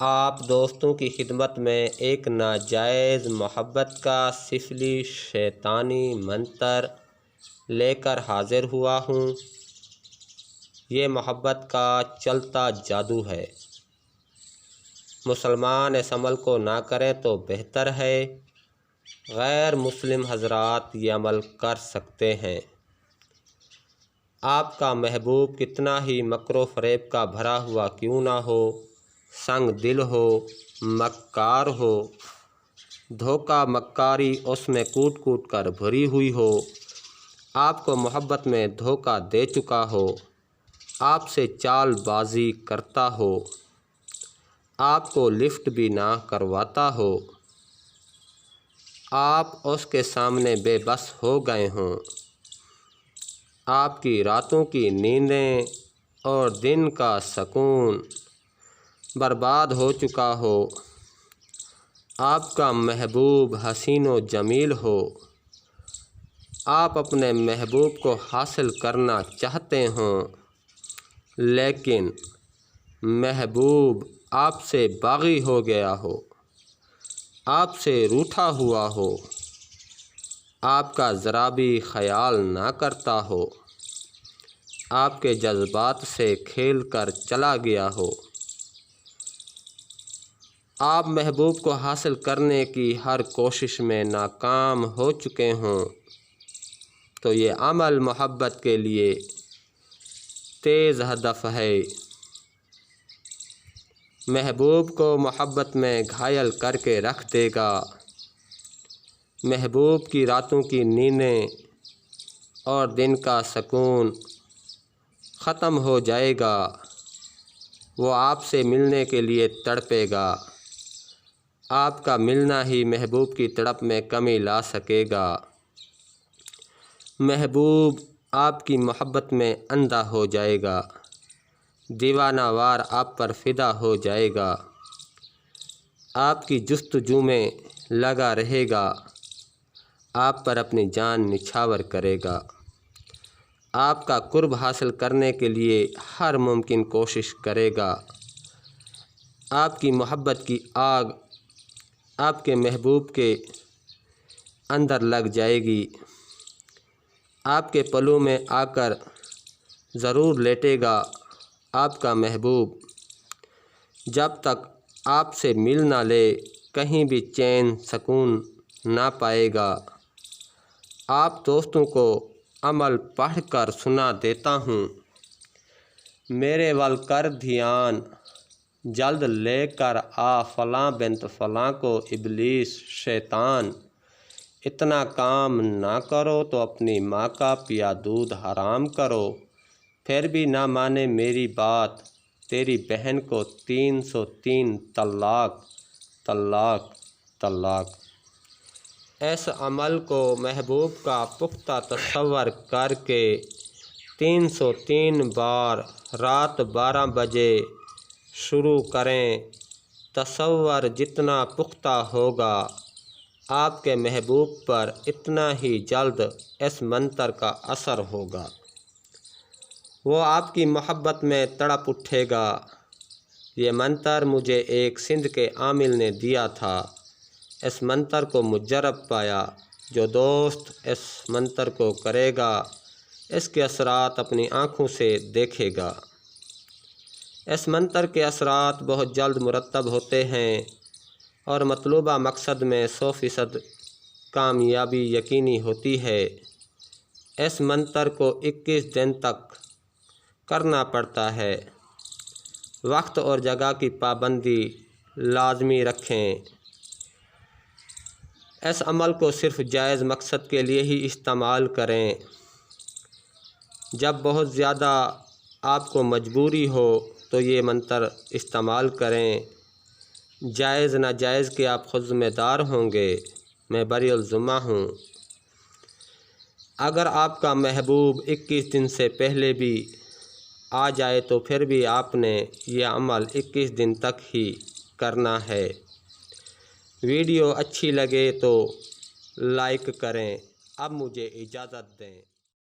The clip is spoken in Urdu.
آپ دوستوں کی خدمت میں ایک ناجائز محبت کا سفلی شیطانی منتر لے کر حاضر ہوا ہوں۔ یہ محبت کا چلتا جادو ہے۔ مسلمان اس عمل کو نہ کریں تو بہتر ہے۔ غیر مسلم حضرات یہ عمل کر سکتے ہیں۔ آپ کا محبوب کتنا ہی مکر و فریب کا بھرا ہوا کیوں نہ ہو، سنگ دل ہو، مکار ہو، دھوکہ مکاری اس میں کوٹ کوٹ کر بھری ہوئی ہو، آپ کو محبت میں دھوکہ دے چکا ہو، آپ سے چال بازی کرتا ہو، آپ کو لفٹ بھی نہ کرواتا ہو، آپ اس کے سامنے بے بس ہو گئے ہوں، آپ کی راتوں کی نیندیں اور دن کا سکون برباد ہو چکا ہو، آپ کا محبوب حسین و جمیل ہو، آپ اپنے محبوب کو حاصل کرنا چاہتے ہوں، لیکن محبوب آپ سے باغی ہو گیا ہو، آپ سے روٹھا ہوا ہو، آپ کا ذرا بھی خیال نہ کرتا ہو، آپ کے جذبات سے کھیل کر چلا گیا ہو، آپ محبوب کو حاصل کرنے کی ہر کوشش میں ناکام ہو چکے ہوں، تو یہ عمل محبت کے لیے تیز ہدف ہے۔ محبوب کو محبت میں گھائل کر کے رکھ دے گا۔ محبوب کی راتوں کی نیندیں اور دن کا سکون ختم ہو جائے گا۔ وہ آپ سے ملنے کے لیے تڑپے گا۔ آپ کا ملنا ہی محبوب کی تڑپ میں کمی لا سکے گا۔ محبوب آپ کی محبت میں اندھا ہو جائے گا، دیوانہ وار آپ پر فدا ہو جائے گا، آپ کی جستجو میں لگا رہے گا، آپ پر اپنی جان نچھاور کرے گا، آپ کا قرب حاصل کرنے کے لیے ہر ممکن کوشش کرے گا۔ آپ کی محبت کی آگ آپ کے محبوب کے اندر لگ جائے گی، آپ کے پلوں میں آ کر ضرور لیٹے گا آپ کا محبوب۔ جب تک آپ سے مل نہ لے کہیں بھی چین سکون نہ پائے گا۔ آپ دوستوں کو عمل پڑھ کر سنا دیتا ہوں۔ میرے ول کر دھیان، جلد لے کر آ فلاں بنت فلاں کو ابلیس شیطان، اتنا کام نہ کرو تو اپنی ماں کا پیا دودھ حرام کرو، پھر بھی نہ مانے میری بات، تیری بہن کو 303 طلاق طلاق طلاق۔ اس عمل کو محبوب کا پختہ تصور کر کے 303 بار رات 12 بجے شروع کریں۔ تصور جتنا پختہ ہوگا آپ کے محبوب پر اتنا ہی جلد اس منتر کا اثر ہوگا۔ وہ آپ کی محبت میں تڑپ اٹھے گا۔ یہ منتر مجھے ایک سندھ کے عامل نے دیا تھا۔ اس منتر کو مجرب پایا۔ جو دوست اس منتر کو کرے گا اس کے اثرات اپنی آنکھوں سے دیکھے گا۔ اس منتر کے اثرات بہت جلد مرتب ہوتے ہیں اور مطلوبہ مقصد میں 100% کامیابی یقینی ہوتی ہے۔ اس منتر کو 21 دن تک کرنا پڑتا ہے۔ وقت اور جگہ کی پابندی لازمی رکھیں۔ اس عمل کو صرف جائز مقصد کے لیے ہی استعمال کریں۔ جب بہت زیادہ آپ کو مجبوری ہو تو یہ منتر استعمال کریں۔ جائز ناجائز کے آپ خود ذمہ دار ہوں گے۔ میں بری الذمہ ہوں۔ اگر آپ کا محبوب 21 دن سے پہلے بھی آ جائے تو پھر بھی آپ نے یہ عمل 21 دن تک ہی کرنا ہے۔ ویڈیو اچھی لگے تو لائک کریں۔ اب مجھے اجازت دیں۔